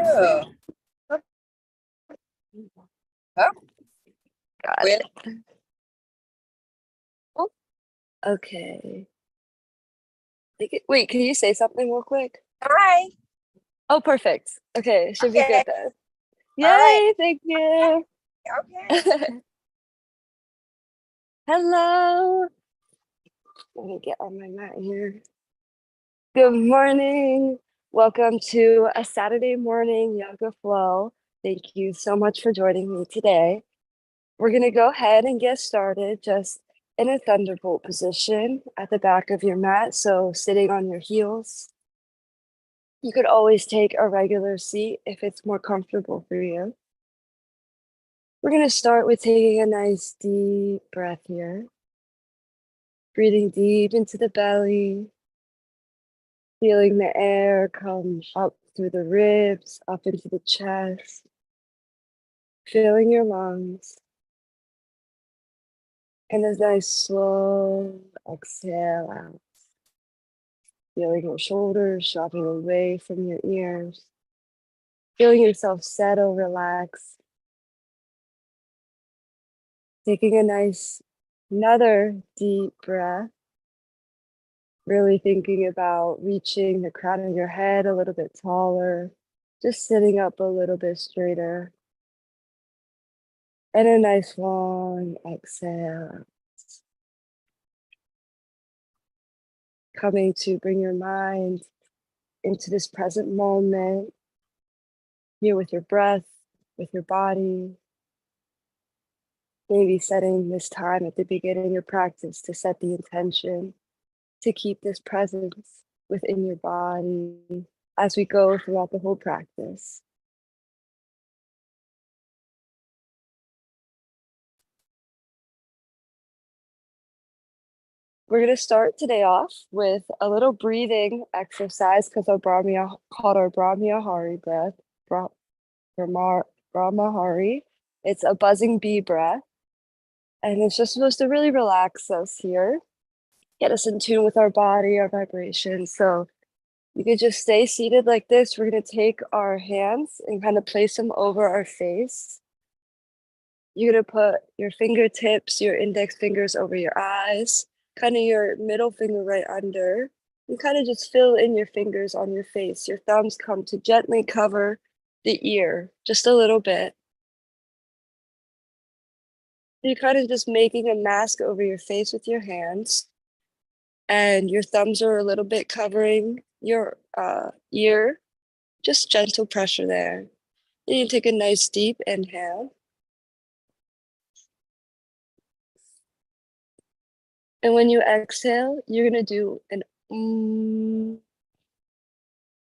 you. Oh, Got wait. it. Oh, okay. Wait, can you say something real quick? Hi. Oh, perfect. Okay, should be Okay. good then. All right. Yay, thank you. Okay. Hello. Let me get on my mat here. Good morning. Welcome to a Saturday morning yoga flow. Thank you so much for joining me today. We're going to go ahead and get started just in a thunderbolt position at the back of your mat. So sitting on your heels. You could always take a regular seat if it's more comfortable for you. We're going to start with taking a nice deep breath here. Breathing deep into the belly. Feeling the air come up through the ribs, up into the chest. Filling your lungs. And a nice slow exhale out. Feeling your shoulders dropping away from your ears. Feeling yourself settle, relax. Taking another deep breath. Really thinking about reaching the crown of your head a little bit taller. Just sitting up a little bit straighter. And a nice long exhale. Coming to bring your mind into this present moment. Here with your breath, with your body. Maybe setting this time at the beginning of your practice to set the intention to keep this presence within your body as we go throughout the whole practice. We're going to start today off with a little breathing exercise because our Brahmahari breath, Brahmahari. It's a buzzing bee breath, and it's just supposed to really relax us here, get us in tune with our body, our vibrations. So you could just stay seated like this. We're going to take our hands and kind of place them over our face. You're going to put your fingertips, your index fingers over your eyes, kind of your middle finger right under. You kind of just fill in your fingers on your face. Your thumbs come to gently cover the ear just a little bit. You're kind of just making a mask over your face with your hands. And your thumbs are a little bit covering your ear. Just gentle pressure there. Then you take a nice deep inhale. And when you exhale, you're going to do an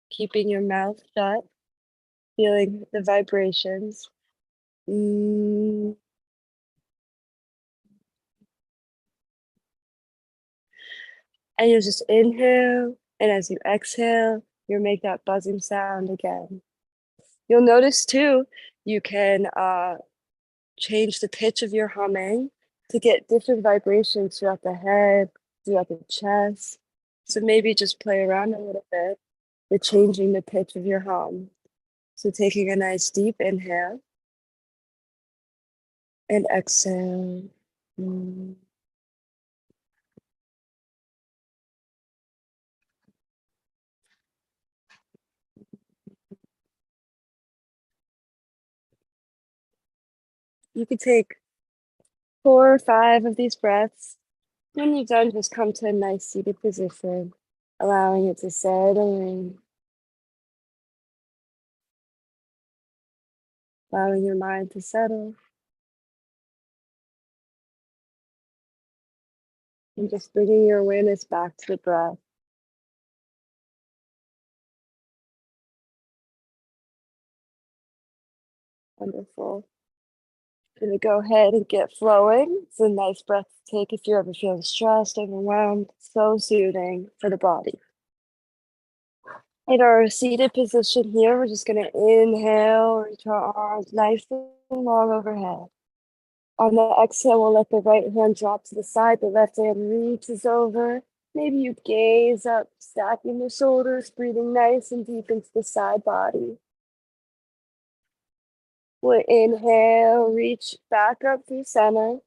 keeping your mouth shut, feeling the vibrations. And you just inhale, and as you exhale, you'll make that buzzing sound again. You'll notice too, you can change the pitch of your humming to get different vibrations throughout the head, throughout the chest. So maybe just play around a little bit with changing the pitch of your hum. So taking a nice deep inhale and exhale. You could take 4 or 5 of these breaths. When you're done, just come to a nice seated position, allowing it to settle in, allowing your mind to settle, and just bringing your awareness back to the breath. Wonderful. Gonna go ahead and get flowing. It's a nice breath to take if you're ever feeling stressed, overwhelmed. So soothing for the body. In our seated position here, we're just gonna inhale, reach our arms nice and long overhead. On the exhale, we'll let the right hand drop to the side, the left hand reaches over. Maybe you gaze up, stacking the shoulders, breathing nice and deep into the side body. We'll inhale, reach back up through center.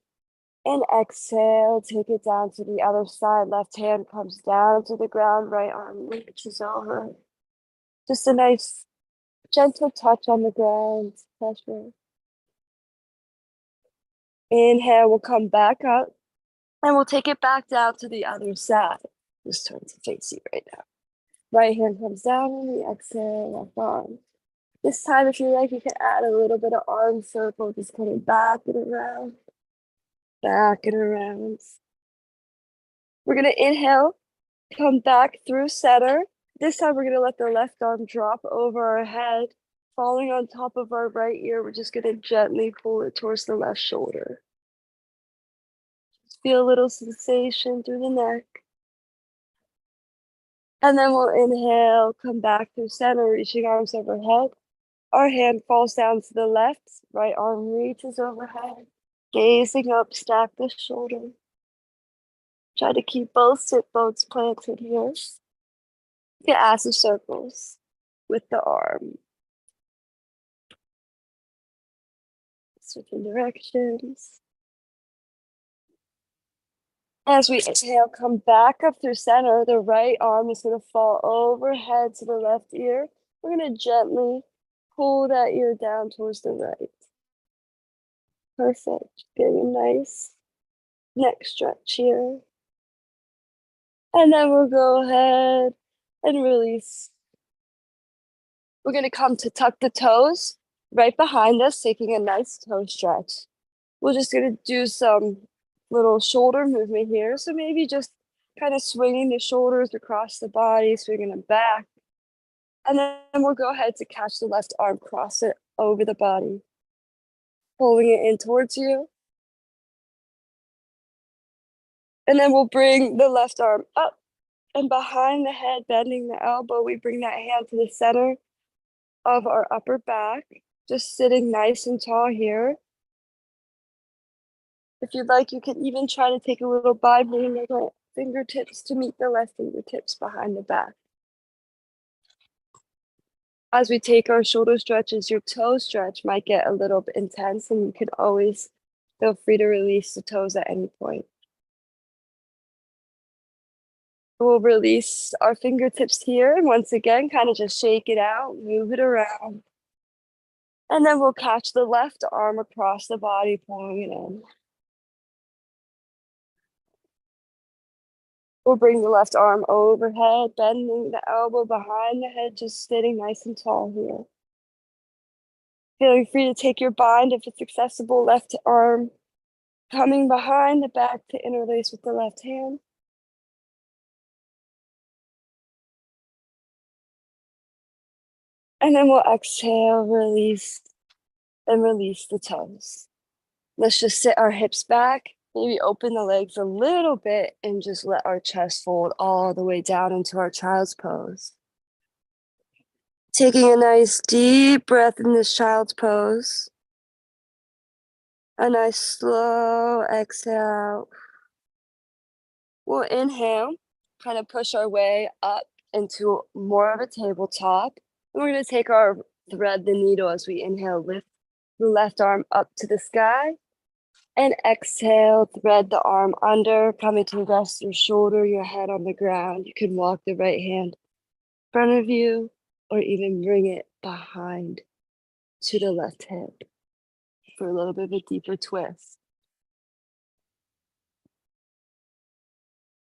And exhale, take it down to the other side. Left hand comes down to the ground, right arm reaches over. Just a nice gentle touch on the ground, pressure. Inhale, we'll come back up and we'll take it back down to the other side. Just turn to face you right now. Right hand comes down and we exhale, left arm. This time, if you like, you can add a little bit of arm circle, just coming back and around, back and around. We're gonna inhale, come back through center. This time we're gonna let the left arm drop over our head, falling on top of our right ear. We're just gonna gently pull it towards the left shoulder. Just feel a little sensation through the neck. And then we'll inhale, come back through center, reaching arms overhead. Our hand falls down to the left, right arm reaches overhead. Gazing up, stack the shoulder. Try to keep both sit bones planted here. You can add some circles with the arm. Switching directions. As we inhale, come back up through center. The right arm is going to fall overhead to the left ear. We're going to gently pull that ear down towards the right. Perfect. Getting a nice neck stretch here. And then we'll go ahead and release. We're going to come to tuck the toes right behind us, taking a nice toe stretch. We're just going to do some little shoulder movement here. So maybe just kind of swinging the shoulders across the body, swinging them back. And then we'll go ahead to catch the left arm, cross it over the body, pulling it in towards you. And then we'll bring the left arm up and behind the head, bending the elbow. We bring that hand to the center of our upper back, just sitting nice and tall here. If you'd like, you can even try to take a little bind, bringing the right fingertips to meet the left fingertips behind the back. As we take our shoulder stretches, your toe stretch might get a little bit intense, and you can always feel free to release the toes at any point. We'll release our fingertips here, and once again, kind of just shake it out, move it around. And then we'll catch the left arm across the body, pulling it in. We'll bring the left arm overhead, bending the elbow behind the head, just sitting nice and tall here. Feeling free to take your bind if it's accessible. Left arm coming behind the back to interlace with the left hand. And then we'll exhale, release, and release the toes. Let's just sit our hips back. Maybe open the legs a little bit and just let our chest fold all the way down into our child's pose. Taking a nice deep breath in this child's pose. A nice slow exhale. We'll inhale, kind of push our way up into more of a tabletop. And we're going to take our thread the needle as we inhale, lift the left arm up to the sky. And exhale, thread the arm under, coming to rest your shoulder, your head on the ground. You can walk the right hand in front of you, or even bring it behind to the left hip for a little bit of a deeper twist.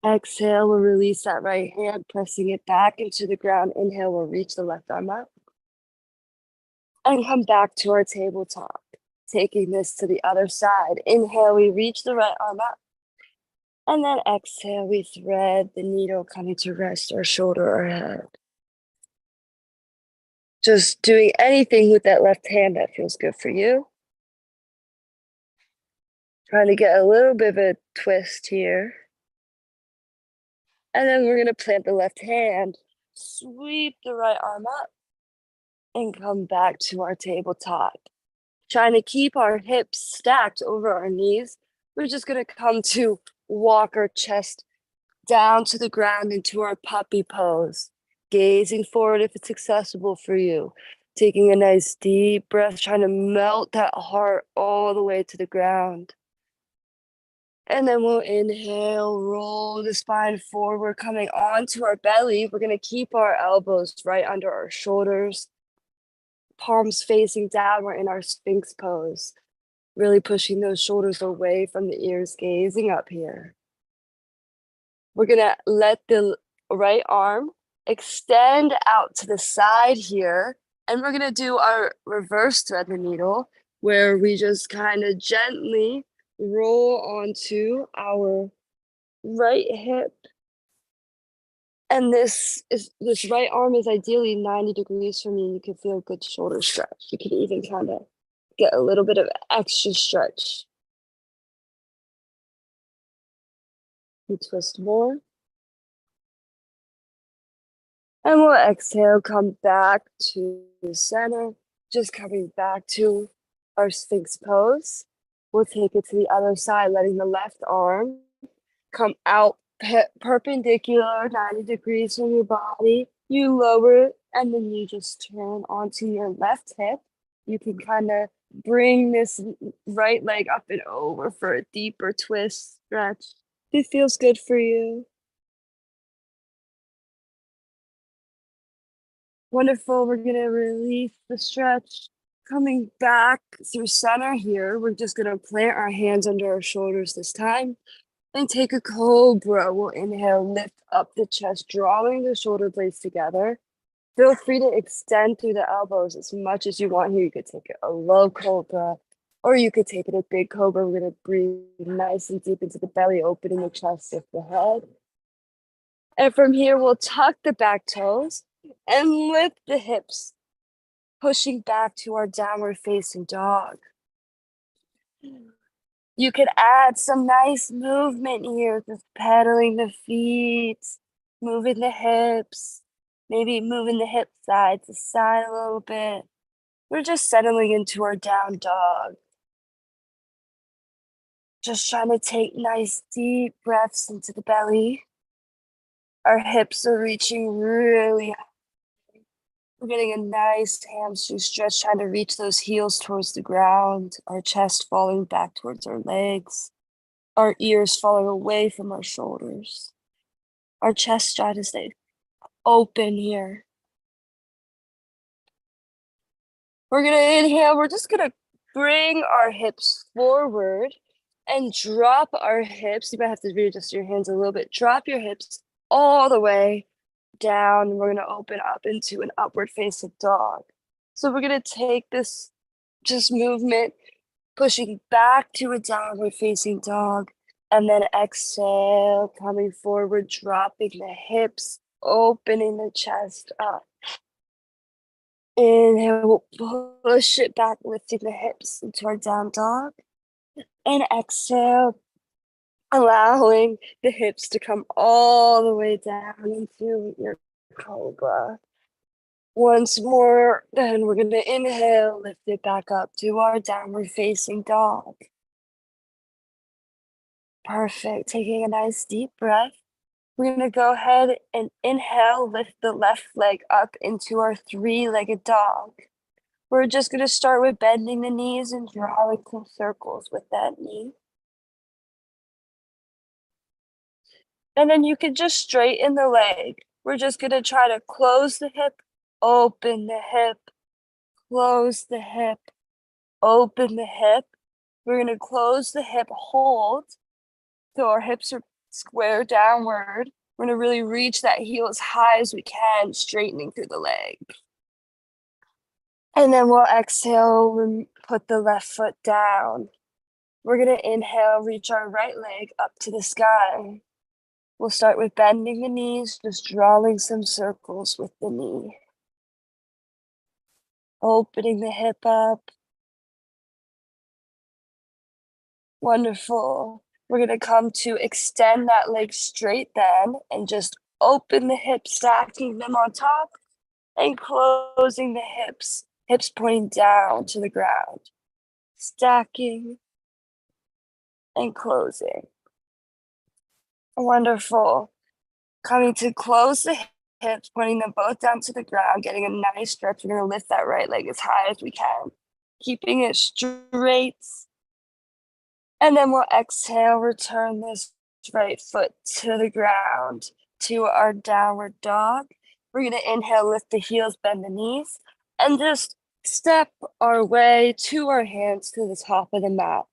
Exhale, we'll release that right hand, pressing it back into the ground. Inhale, we'll reach the left arm up. And come back to our tabletop. Taking this to the other side. Inhale, we reach the right arm up. And then exhale, we thread the needle, coming to rest our shoulder or head. Just doing anything with that left hand that feels good for you. Trying to get a little bit of a twist here. And then we're going to plant the left hand, sweep the right arm up, and come back to our tabletop. Trying to keep our hips stacked over our knees. We're just going to come to walk our chest down to the ground into our puppy pose. Gazing forward if it's accessible for you. Taking a nice deep breath, trying to melt that heart all the way to the ground. And then we'll inhale, roll the spine forward, coming onto our belly. We're going to keep our elbows right under our shoulders, palms facing down. We're in our Sphinx pose, really pushing those shoulders away from the ears, gazing up here. We're going to let the right arm extend out to the side here. And we're going to do our reverse thread the needle, where we just kind of gently roll onto our right hip. And this right arm is ideally 90 degrees from you. You can feel a good shoulder stretch. You can even kind of get a little bit of extra stretch. You twist more. And we'll exhale, come back to the center, just coming back to our Sphinx pose. We'll take it to the other side, letting the left arm come out perpendicular, 90 degrees from your body. You lower it, and then you just turn onto your left hip. You can kind of bring this right leg up and over for a deeper twist, stretch. It feels good for you. Wonderful. We're going to release the stretch. Coming back through center here, we're just going to plant our hands under our shoulders this time and take a cobra. We'll inhale, lift up the chest, drawing the shoulder blades together. Feel free to extend through the elbows as much as you want here. You could take it a low cobra, or you could take it a big cobra. We're going to breathe nice and deep into the belly, opening the chest, lift the head. And from here, we'll tuck the back toes and lift the hips, pushing back to our downward facing dog. You could add some nice movement here, just pedaling the feet, moving the hips, maybe moving the hip side to side a little bit. We're just settling into our down dog. Just trying to take nice deep breaths into the belly. Our hips are reaching really high. We're getting a nice hamstring stretch, trying to reach those heels towards the ground, our chest falling back towards our legs, our ears falling away from our shoulders. Our chest trying to stay open here. We're going to inhale. We're just going to bring our hips forward and drop our hips. You might have to readjust your hands a little bit. Drop your hips all the way down. We're going to open up into an upward facing dog. So we're going to take this just movement, pushing back to a downward facing dog, and then exhale, coming forward, dropping the hips, opening the chest up. Inhale, we'll push it back, lifting the hips into our down dog. And exhale, allowing the hips to come all the way down into your cobra. Once more, then we're going to inhale, lift it back up to our downward facing dog. Perfect. Taking a nice deep breath. We're going to go ahead and inhale, lift the left leg up into our three-legged dog. We're just going to start with bending the knees and drawing some circles with that knee. And then you can just straighten the leg. We're just going to try to close the hip, open the hip, close the hip, open the hip. We're going to close the hip, hold. So our hips are square downward. We're going to really reach that heel as high as we can, straightening through the leg. And then we'll exhale and put the left foot down. We're going to inhale, reach our right leg up to the sky. We'll start with bending the knees, just drawing some circles with the knee. Opening the hip up. Wonderful. We're going to come to extend that leg straight then and just open the hips, stacking them on top and closing the hips. Hips pointing down to the ground. Stacking and closing. Wonderful. Coming to close the hips, pointing them both down to the ground, getting a nice stretch. We're gonna lift that right leg as high as we can, keeping it straight. And then we'll exhale, return this right foot to the ground to our downward dog. We're gonna inhale, lift the heels, bend the knees, and just step our way to our hands to the top of the mat.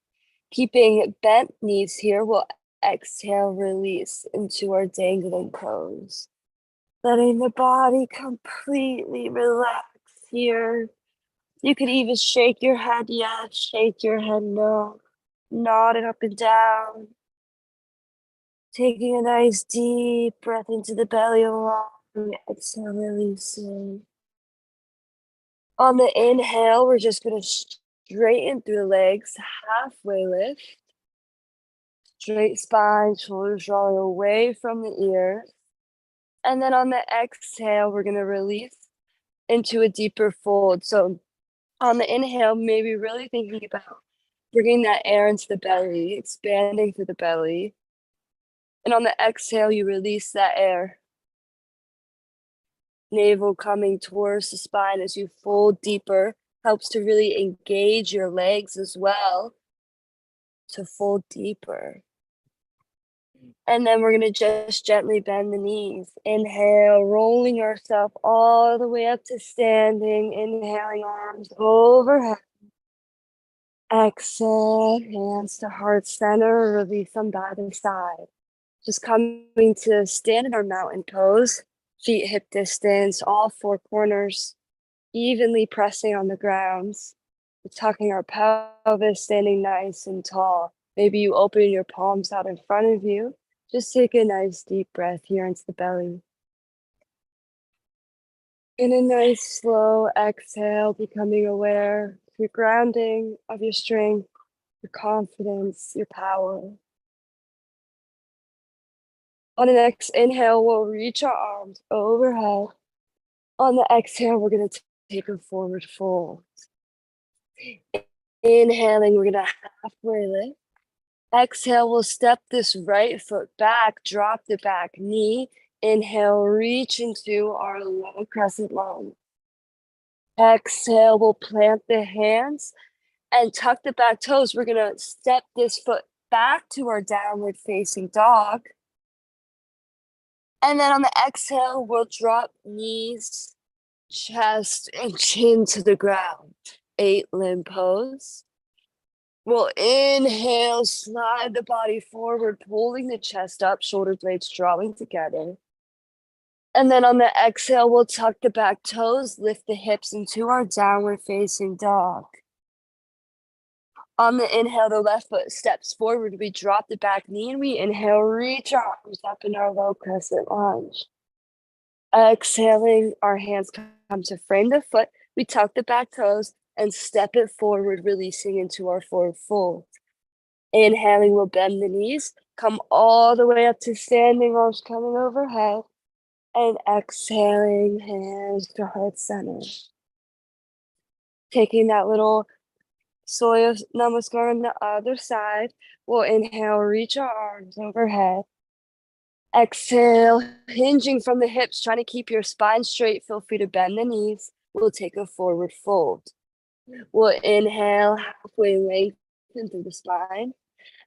Keeping bent knees here, we'll exhale, release into our dangling toes. Letting the body completely relax here. You could even shake your head yes, shake your head no. Nod it up and down. Taking a nice deep breath into the belly along. Exhale, releasing. On the inhale, we're just going to straighten through the legs, halfway lift. Straight spine, shoulders drawing away from the ears. And then on the exhale, we're going to release into a deeper fold. So on the inhale, maybe really thinking about bringing that air into the belly, expanding through the belly. And on the exhale, you release that air. Navel coming towards the spine as you fold deeper, helps to really engage your legs as well to fold deeper. And then we're going to just gently bend the knees. Inhale, rolling yourself all the way up to standing. Inhaling, arms overhead. Exhale, hands to heart center, release them by the side. Just coming to stand in our mountain pose, feet hip distance, all four corners, evenly pressing on the ground. We're tucking our pelvis, standing nice and tall. Maybe you open your palms out in front of you. Just take a nice deep breath here into the belly. In a nice slow exhale, becoming aware of your grounding, of your strength, your confidence, your power. On the next inhale, we'll reach our arms overhead. On the exhale, we're going to take a forward fold. Inhaling, we're going to halfway lift. Exhale, we'll step this right foot back, drop the back knee. Inhale, reach into our low crescent lunge. Exhale, we'll plant the hands and tuck the back toes. We're going to step this foot back to our downward facing dog. And then on the exhale, we'll drop knees, chest, and chin to the ground. 8-limb pose. We'll inhale, slide the body forward, pulling the chest up, shoulder blades drawing together. And then on the exhale, we'll tuck the back toes, lift the hips into our downward facing dog. On the inhale, the left foot steps forward. We drop the back knee and we inhale, reach our arms up in our low crescent lunge. Exhaling, our hands come to frame the foot. We tuck the back toes and step it forward, releasing into our forward fold. Inhaling, we'll bend the knees, come all the way up to standing, arms coming overhead. And exhaling, hands to heart center. Taking that little Surya Namaskar on the other side. We'll inhale, reach our arms overhead. Exhale, hinging from the hips, trying to keep your spine straight. Feel free to bend the knees. We'll take a forward fold. We'll inhale, halfway lengthen through the spine.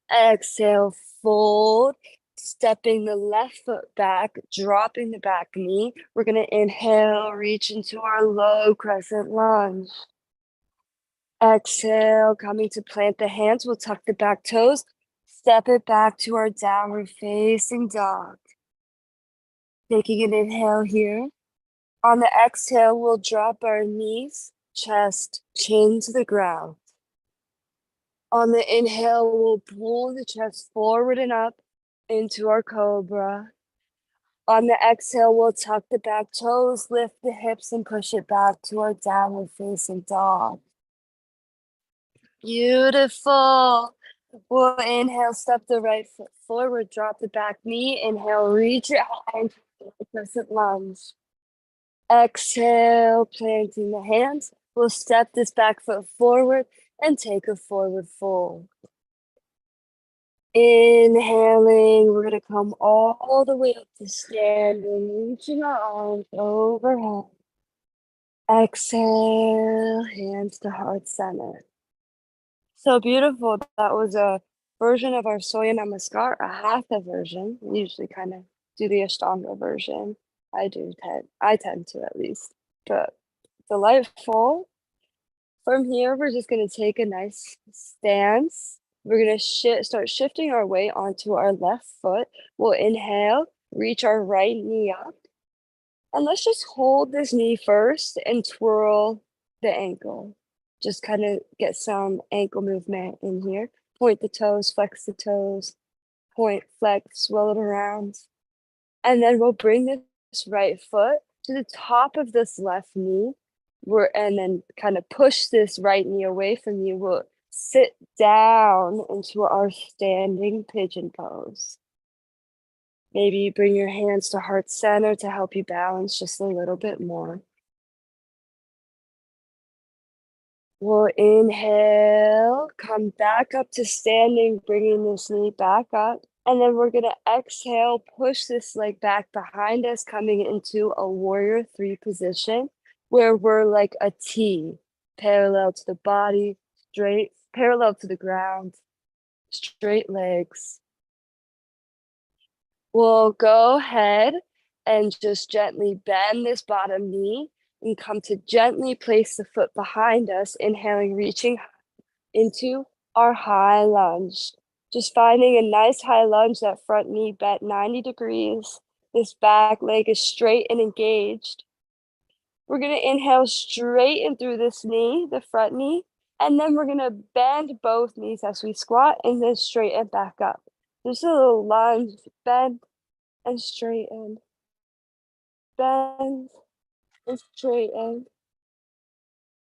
Exhale, fold. Stepping the left foot back, dropping the back knee. We're going to inhale, reach into our low crescent lunge. Exhale, coming to plant the hands. We'll tuck the back toes, step it back to our downward facing dog. Taking an inhale here. On the exhale, we'll drop our knees, chest, chin to the ground. On the inhale, we'll pull the chest forward and up into our cobra. On the exhale, we'll tuck the back toes, lift the hips, and push it back to our downward facing dog. Beautiful. We'll inhale, step the right foot forward, drop the back knee. Inhale, reach it high into the crescent lunge. Exhale, planting the hands. We'll step this back foot forward and take a forward fold. Inhaling, we're gonna come all the way up to standing, reaching our arms overhead. Exhale, hands to heart center. So beautiful. That was a version of our Surya Namaskar, a hatha version. We usually kind of do the Ashtanga version. I tend to at least. But delightful. From here, we're just gonna take a nice stance. We're gonna start shifting our weight onto our left foot. We'll inhale, reach our right knee up. And let's just hold this knee first and twirl the ankle. Just kind of get some ankle movement in here. Point the toes, flex the toes, point, flex, swirl it around. And then we'll bring this right foot to the top of this left knee. And then kind of push this right knee away from you. We'll sit down into our standing pigeon pose. Maybe bring your hands to heart center to help you balance just a little bit more. We'll inhale, come back up to standing, bringing this knee back up. And then we're gonna exhale, push this leg back behind us, coming into a warrior three position where we're like a T, parallel to the body, straight, parallel to the ground, straight legs. We'll go ahead and just gently bend this bottom knee and come to gently place the foot behind us, inhaling, reaching into our high lunge. Just finding a nice high lunge, that front knee bent 90 degrees. This back leg is straight and engaged. We're gonna inhale, straighten through this knee, the front knee, and then we're gonna bend both knees as we squat and then straighten back up. Just a little lunge, bend and straighten, bend and straighten,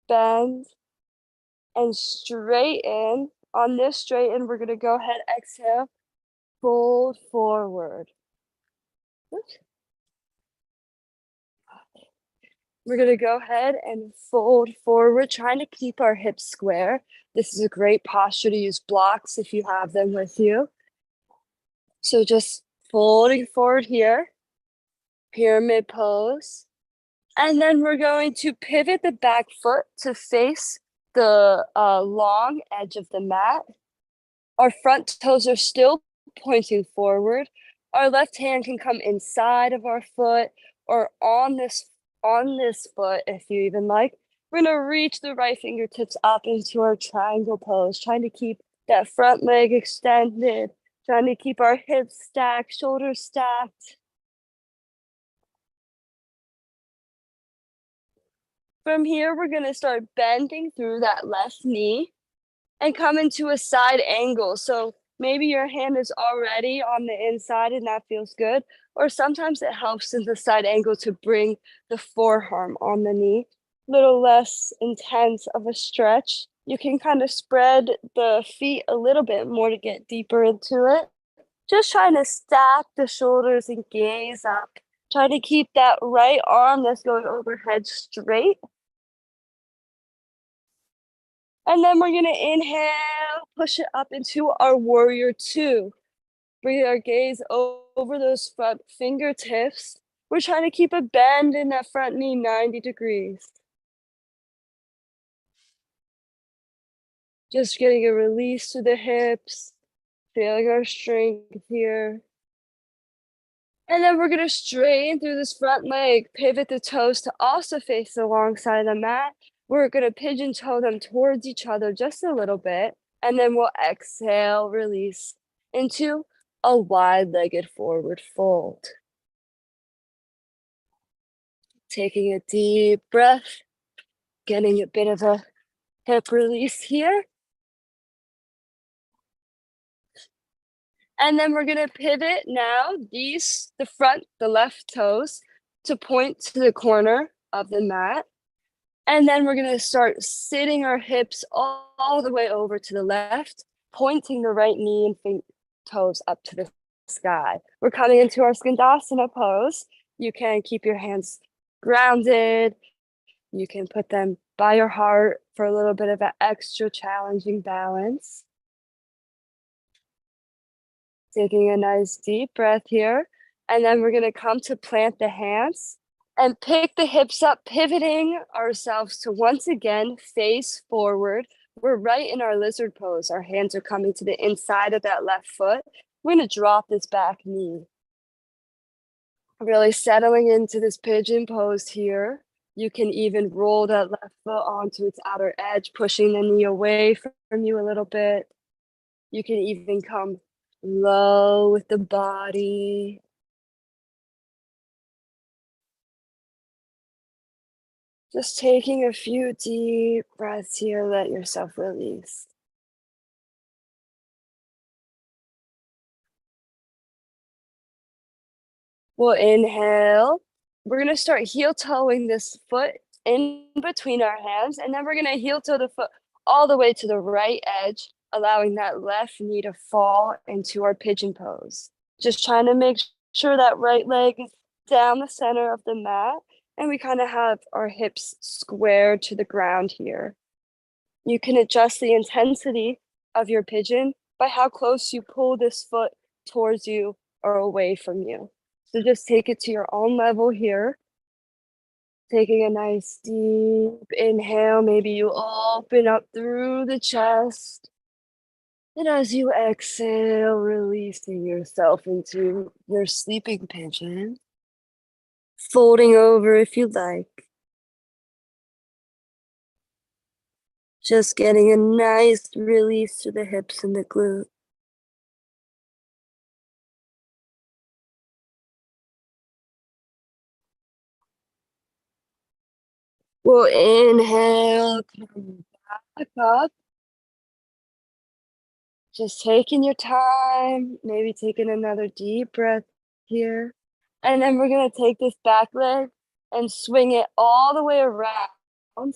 bend and straighten. On this straighten, we're gonna go ahead, exhale, fold forward. Oops. We're gonna go ahead and fold forward, trying to keep our hips square. This is a great posture to use blocks if you have them with you. So just folding forward here, pyramid pose. And then we're going to pivot the back foot to face the long edge of the mat. Our front toes are still pointing forward. Our left hand can come inside of our foot or on this foot if you even like. We're gonna reach the right fingertips up into our triangle pose, trying to keep that front leg extended, trying to keep our hips stacked, shoulders stacked. From here, we're gonna start bending through that left knee and come into a side angle. So maybe your hand is already on the inside and that feels good. Or sometimes it helps in the side angle to bring the forearm on the knee. A little less intense of a stretch. You can kind of spread the feet a little bit more to get deeper into it. Just trying to stack the shoulders and gaze up. Try to keep that right arm that's going overhead straight. And then we're gonna inhale, push it up into our warrior two. Bring our gaze over those front fingertips. We're trying to keep a bend in that front knee 90 degrees. Just getting a release to the hips, feeling our strength here. And then we're gonna straighten through this front leg, pivot the toes to also face the long side of the mat. We're gonna pigeon toe them towards each other just a little bit, and then we'll exhale, release into a wide-legged forward fold. Taking a deep breath, getting a bit of a hip release here. And then we're gonna pivot now, the left toes to point to the corner of the mat. And then we're gonna start sitting our hips all the way over to the left, pointing the right knee and toes up to the sky. We're coming into our Skandasana pose. You can keep your hands grounded. You can put them by your heart for a little bit of an extra challenging balance. Taking a nice deep breath here. And then we're gonna come to plant the hands and pick the hips up, pivoting ourselves to once again face forward. We're right in our lizard pose. Our hands are coming to the inside of that left foot. We're gonna drop this back knee. Really settling into this pigeon pose here. You can even roll that left foot onto its outer edge, pushing the knee away from you a little bit. You can even come low with the body. Just taking a few deep breaths here, let yourself release. We'll inhale. We're gonna start heel toeing this foot in between our hands, and then we're gonna heel toe the foot all the way to the right edge, allowing that left knee to fall into our pigeon pose. Just trying to make sure that right leg is down the center of the mat, and we kind of have our hips square to the ground here. You can adjust the intensity of your pigeon by how close you pull this foot towards you or away from you. So just take it to your own level here. Taking a nice deep inhale, maybe you open up through the chest. And as you exhale, releasing yourself into your sleeping pigeon. Folding over if you like. Just getting a nice release to the hips and the glute. We'll inhale, come back up. Just taking your time, maybe taking another deep breath here. And then we're gonna take this back leg and swing it all the way around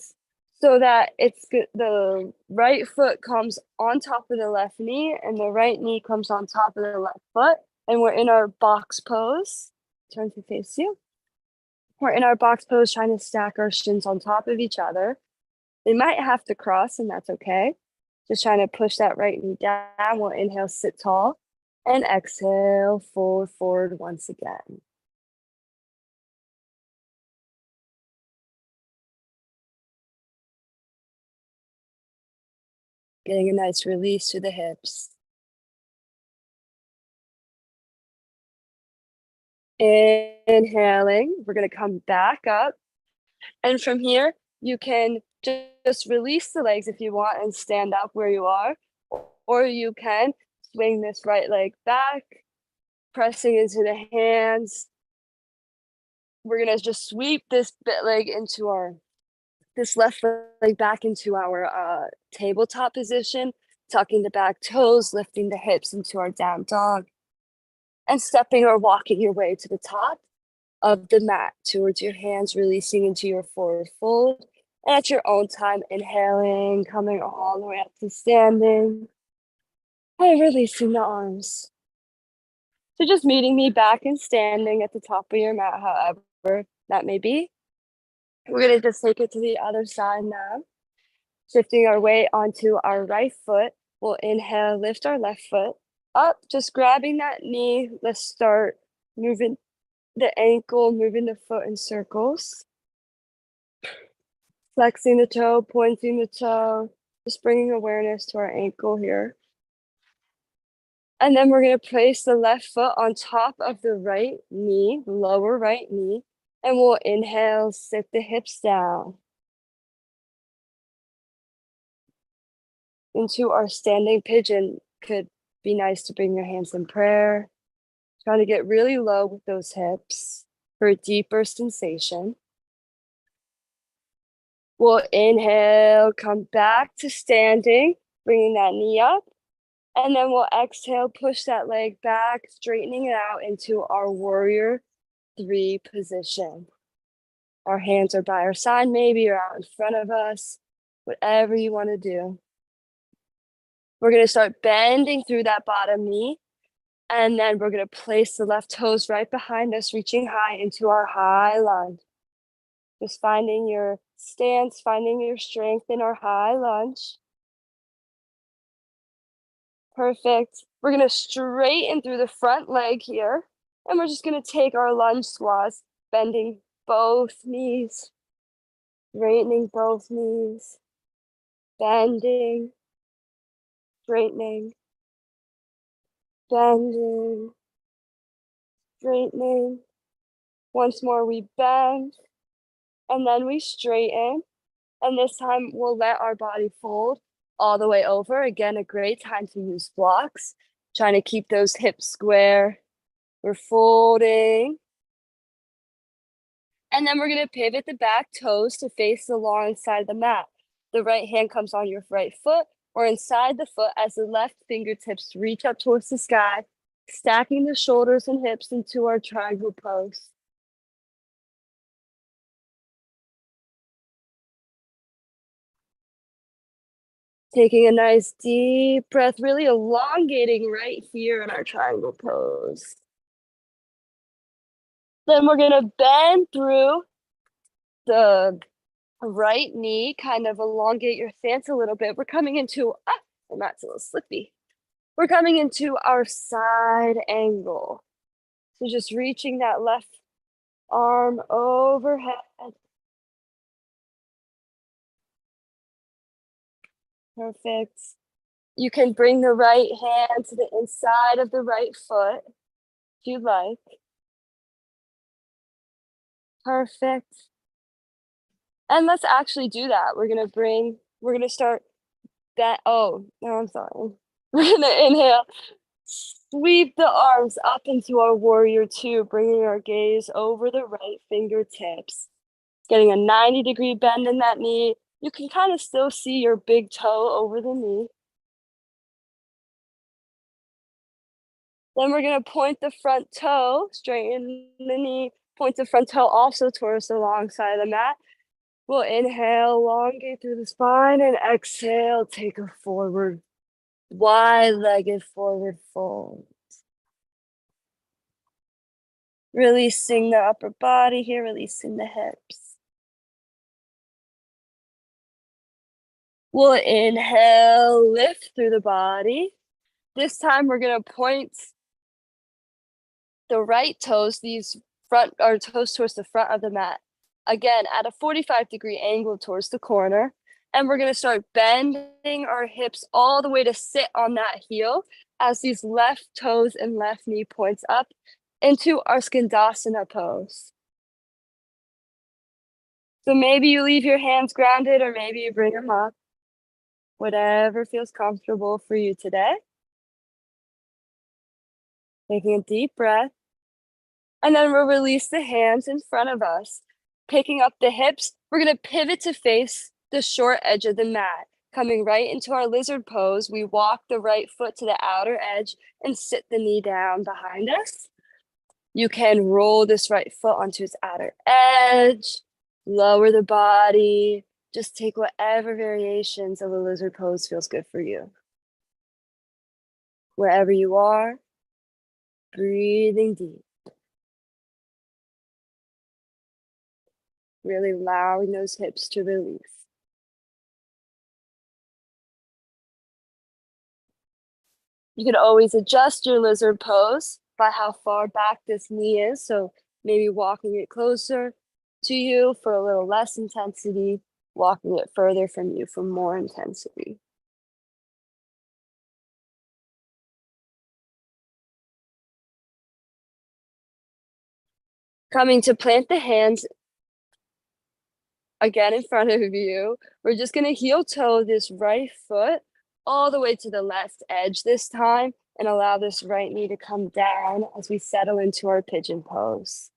so that the right foot comes on top of the left knee and the right knee comes on top of the left foot. And we're in our box pose. Turn to face you. We're in our box pose trying to stack our shins on top of each other. They might have to cross, and that's okay. Just trying to push that right knee down. We'll inhale, sit tall, and exhale, fold forward once again. Getting a nice release to the hips. Inhaling, we're gonna come back up. And from here, you can just release the legs if you want and stand up where you are, or you can swing this right leg back, pressing into the hands. We're gonna just sweep this leg into this left leg back into our tabletop position, tucking the back toes, lifting the hips into our down dog, and stepping or walking your way to the top of the mat towards your hands, releasing into your forward fold. And at your own time, inhaling, coming all the way up to standing, and releasing the arms. So just meeting me back and standing at the top of your mat, however that may be. We're gonna just take it to the other side now. Shifting our weight onto our right foot. We'll inhale, lift our left foot up, just grabbing that knee. Let's start moving the ankle, moving the foot in circles. Flexing the toe, pointing the toe, just bringing awareness to our ankle here. And then we're going to place the left foot on top of the right knee, lower right knee, and we'll inhale, sit the hips down into our standing pigeon. Could be nice to bring your hands in prayer. Trying to get really low with those hips for a deeper sensation. We'll inhale, come back to standing, bringing that knee up. And then we'll exhale, push that leg back, straightening it out into our warrior 3 position. Our hands are by our side, maybe, or out in front of us, whatever you want to do. We're going to start bending through that bottom knee. And then we're going to place the left toes right behind us, reaching high into our high lunge. Just finding your stance, finding your strength in our high lunge. Perfect. We're gonna straighten through the front leg here, and we're just gonna take our lunge squats, bending both knees, straightening both knees, bending, straightening, bending, straightening. Once more, we bend, and then we straighten. And this time we'll let our body fold all the way over. Again, a great time to use blocks, trying to keep those hips square. We're folding. And then we're gonna pivot the back toes to face the long side of the mat. The right hand comes on your right foot or inside the foot as the left fingertips reach up towards the sky, stacking the shoulders and hips into our triangle pose. Taking a nice deep breath, really elongating right here in our triangle pose. Then we're gonna bend through the right knee, kind of elongate your stance a little bit. We're coming into, the mat's a little slippy. We're coming into our side angle. So just reaching that left arm overhead. Perfect. You can bring the right hand to the inside of the right foot if you'd like. Perfect. And let's actually do that. We're gonna start that. Oh, no, I'm sorry. We're gonna inhale, sweep the arms up into our warrior two, bringing our gaze over the right fingertips. Getting a 90-degree bend in that knee. You can kind of still see your big toe over the knee. Then we're gonna point the front toe, straighten the knee, point the front toe also towards the long side of the mat. We'll inhale, elongate through the spine, and exhale, take a forward, wide-legged forward fold. Releasing the upper body here, releasing the hips. We'll inhale, lift through the body. This time we're gonna point the right toes, these front or toes towards the front of the mat. Again, at a 45-degree angle towards the corner. And we're gonna start bending our hips all the way to sit on that heel as these left toes and left knee points up into our Skandasana pose. So maybe you leave your hands grounded or maybe you bring them up. Whatever feels comfortable for you today. Taking a deep breath. And then we'll release the hands in front of us. Picking up the hips, we're gonna pivot to face the short edge of the mat. Coming right into our lizard pose, we walk the right foot to the outer edge and sit the knee down behind us. You can roll this right foot onto its outer edge, lower the body, just take whatever variations of a lizard pose feels good for you. Wherever you are, breathing deep. Really allowing those hips to release. You can always adjust your lizard pose by how far back this knee is. So maybe walking it closer to you for a little less intensity, walking it further from you for more intensity. Coming to plant the hands again in front of you. We're just gonna heel toe this right foot all the way to the left edge this time and allow this right knee to come down as we settle into our pigeon pose.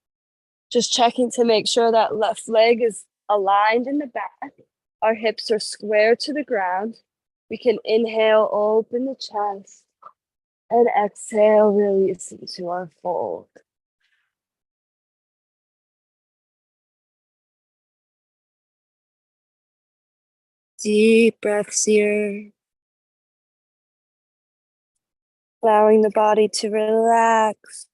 Just checking to make sure that left leg is aligned in the back. Our hips are square to the ground. We can inhale, open the chest, and exhale, release into our fold. Deep breaths here. Allowing the body to relax.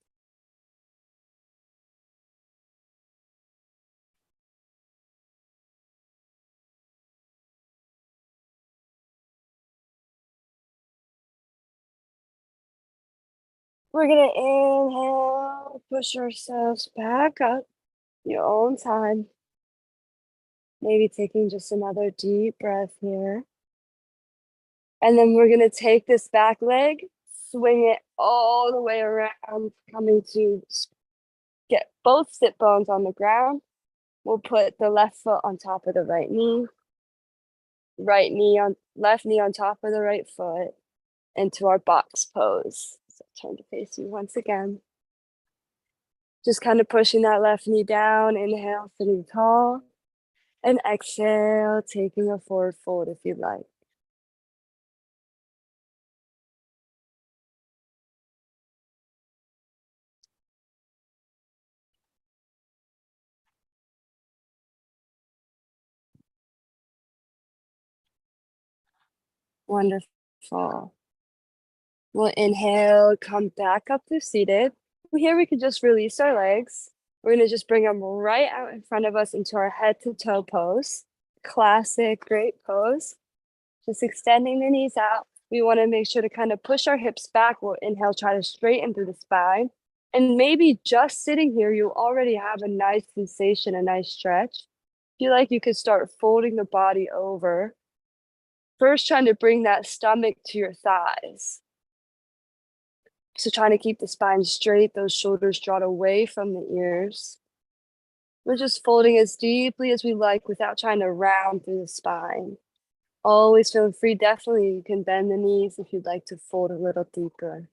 We're gonna inhale, push ourselves back up your own time. Maybe taking just another deep breath here. And then we're gonna take this back leg, swing it all the way around, coming to get both sit bones on the ground. We'll put the left foot on top of the left knee on top of the right foot into our box pose. So turn to face you once again. Just kind of pushing that left knee down. Inhale, sitting tall. And exhale, taking a forward fold if you'd like. Wonderful. We'll inhale, come back up to seated. Here we can just release our legs. We're gonna just bring them right out in front of us into our head to toe pose. Classic, great pose. Just extending the knees out. We wanna make sure to kind of push our hips back. We'll inhale, try to straighten through the spine. And maybe just sitting here, you already have a nice sensation, a nice stretch. Feel like you could start folding the body over. First, trying to bring that stomach to your thighs. So trying to keep the spine straight, those shoulders drawn away from the ears. We're just folding as deeply as we like without trying to round through the spine. Always feeling free. Definitely, you can bend the knees if you'd like to fold a little deeper.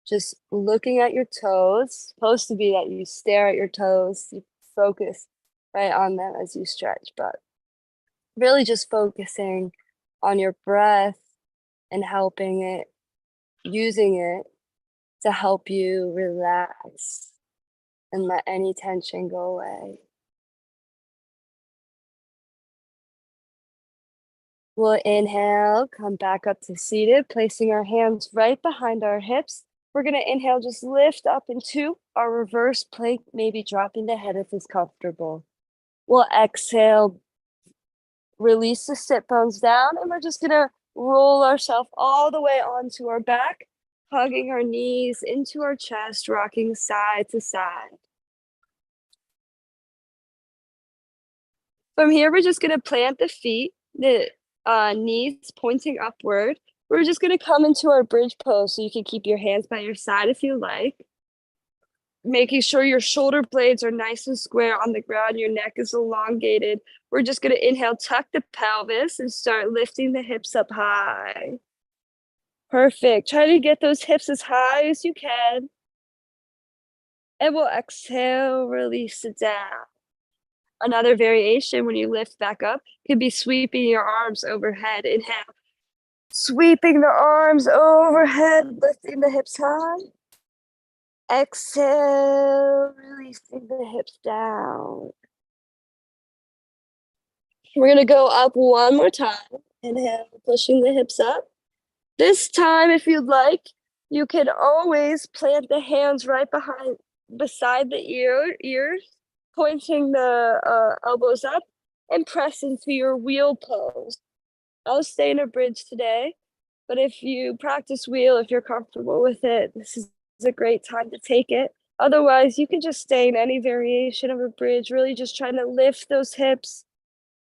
Just looking at your toes. Supposed to be that you stare at your toes, you focus right on them as you stretch, but really just focusing on your breath and using it to help you relax and let any tension go away. We'll inhale, come back up to seated, placing our hands right behind our hips. We're gonna inhale, just lift up into our reverse plank, maybe dropping the head if it's comfortable. We'll exhale, release the sit bones down, and we're just gonna roll ourselves all the way onto our back, hugging our knees into our chest, rocking side to side. From here, we're just gonna plant the feet, the knees pointing upward. We're just gonna come into our bridge pose, so you can keep your hands by your side if you like. Making sure your shoulder blades are nice and square on the ground, your neck is elongated. We're just gonna inhale, tuck the pelvis, and start lifting the hips up high. Perfect. Try to get those hips as high as you can. And we'll exhale, release it down. Another variation when you lift back up could be sweeping your arms overhead. Inhale, sweeping the arms overhead, lifting the hips high. Exhale, releasing the hips down. We're gonna go up one more time. Inhale, pushing the hips up. This time, if you'd like, you can always plant the hands right beside the ears, pointing the elbows up and press into your wheel pose. I'll stay in a bridge today, but if you practice wheel, if you're comfortable with it, this is a great time to take it. Otherwise, you can just stay in any variation of a bridge, really just trying to lift those hips,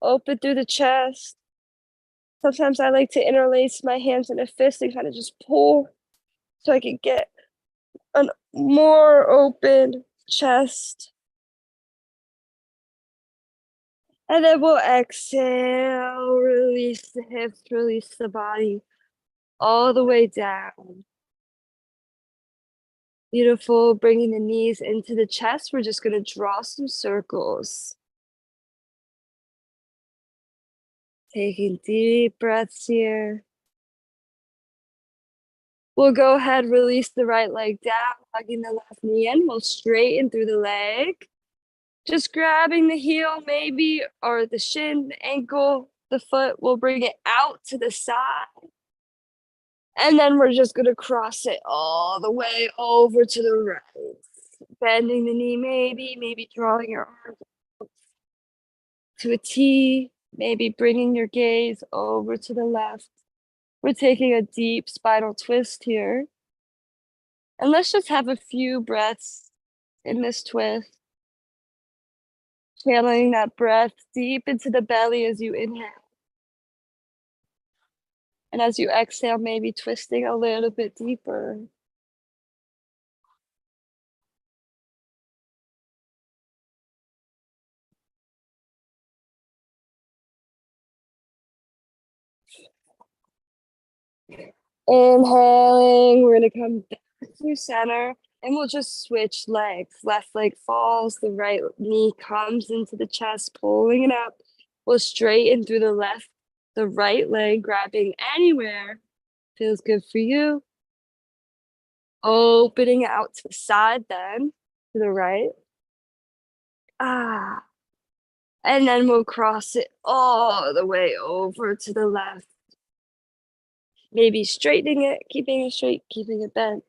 open through the chest. Sometimes I like to interlace my hands in a fist and kind of just pull so I can get a more open chest. And then we'll exhale, release the hips, release the body all the way down. Beautiful. Bringing the knees into the chest. We're just going to draw some circles. Taking deep breaths here. We'll go ahead, release the right leg down, hugging the left knee in. We'll straighten through the leg. Just grabbing the heel maybe, or the shin, the ankle, the foot. We'll bring it out to the side. And then we're just going to cross it all the way over to the right. Bending the knee maybe drawing your arms out. to a T, maybe bringing your gaze over to the left. We're taking a deep spinal twist here. And let's just have a few breaths in this twist. Channeling that breath deep into the belly as you inhale. And as you exhale, maybe twisting a little bit deeper. Inhaling, we're gonna come back to center and we'll just switch legs. Left leg falls, the right knee comes into the chest, pulling it up. We'll straighten through the right leg, grabbing anywhere feels good for you. Opening out to the side then, to the right. Ah, and then we'll cross it all the way over to the left. Maybe straightening it, keeping it straight, keeping it bent.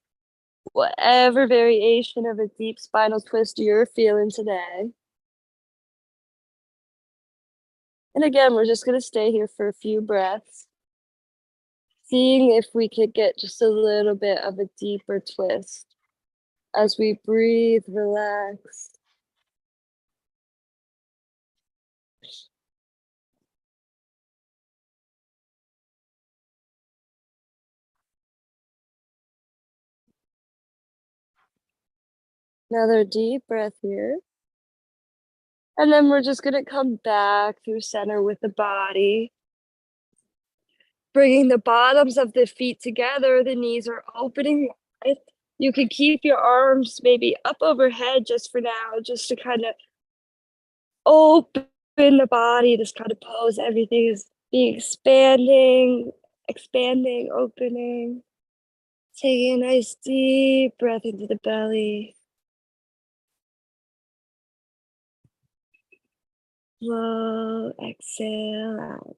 Whatever variation of a deep spinal twist you're feeling today. And again, we're just going to stay here for a few breaths, seeing if we could get just a little bit of a deeper twist as we breathe, relax. Another deep breath here. And then we're just going to come back through center with the body. Bringing the bottoms of the feet together, the knees are opening wide. You can keep your arms maybe up overhead just for now, just to kind of open the body, this kind of pose. Everything is being expanding, opening. Taking a nice deep breath into the belly. Slow exhale out.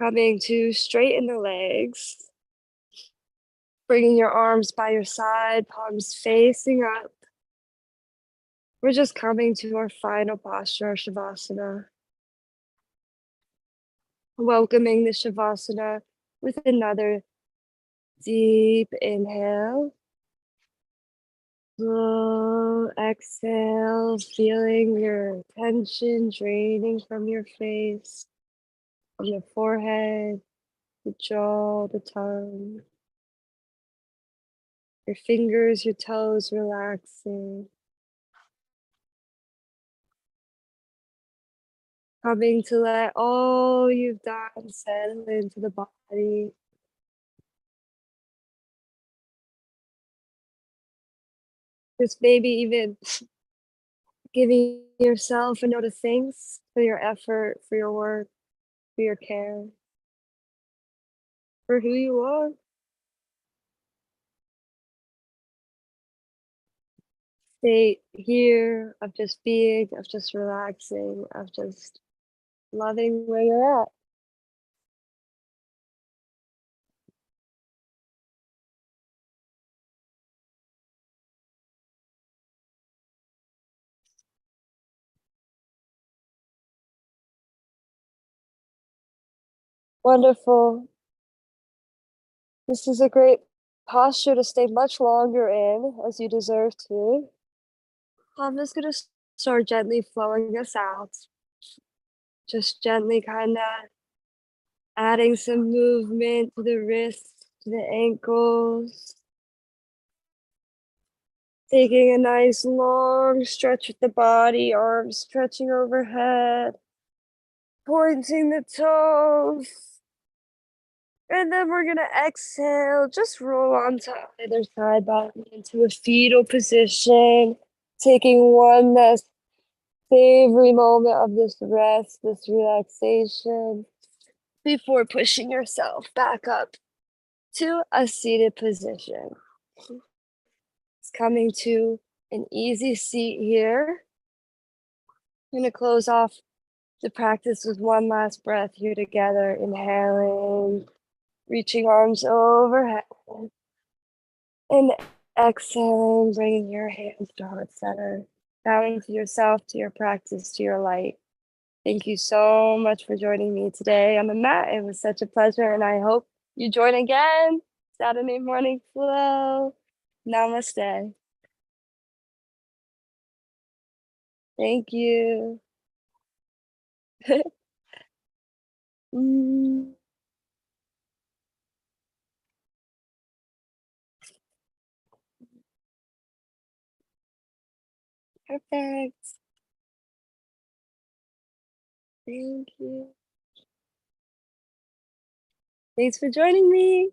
Coming to straighten the legs. Bringing your arms by your side, palms facing up. We're just coming to our final posture, our Shavasana. Welcoming the Shavasana with another deep inhale. Slow exhale, feeling your tension draining from your face, from the forehead, the jaw, the tongue. Your fingers, your toes relaxing. Coming to let all you've done settle into the body. Just maybe even giving yourself a note of thanks for your effort, for your work, for your care, for who you are. State here of just being, of just relaxing, of just loving where you're at. Wonderful. This is a great posture to stay much longer in, as you deserve to. I'm just going to start gently flowing us out. Just gently kind of adding some movement to the wrists, to the ankles. Taking a nice long stretch with the body, arms stretching overhead. Pointing the toes. And then we're going to exhale, just roll onto either side body into a fetal position. Taking one last savory moment of this rest, this relaxation, before pushing yourself back up to a seated position. It's coming to an easy seat here. I'm going to close off the practice with one last breath here together. Inhaling, reaching arms overhead. And Exhaling, bringing your hands to heart center, bowing to yourself, to your practice, to your light. Thank you so much for joining me today on the mat. It was such a pleasure, and I hope you join again. Saturday morning flow. Namaste. Thank you. Mm, perfect. Thank you. Thanks for joining me.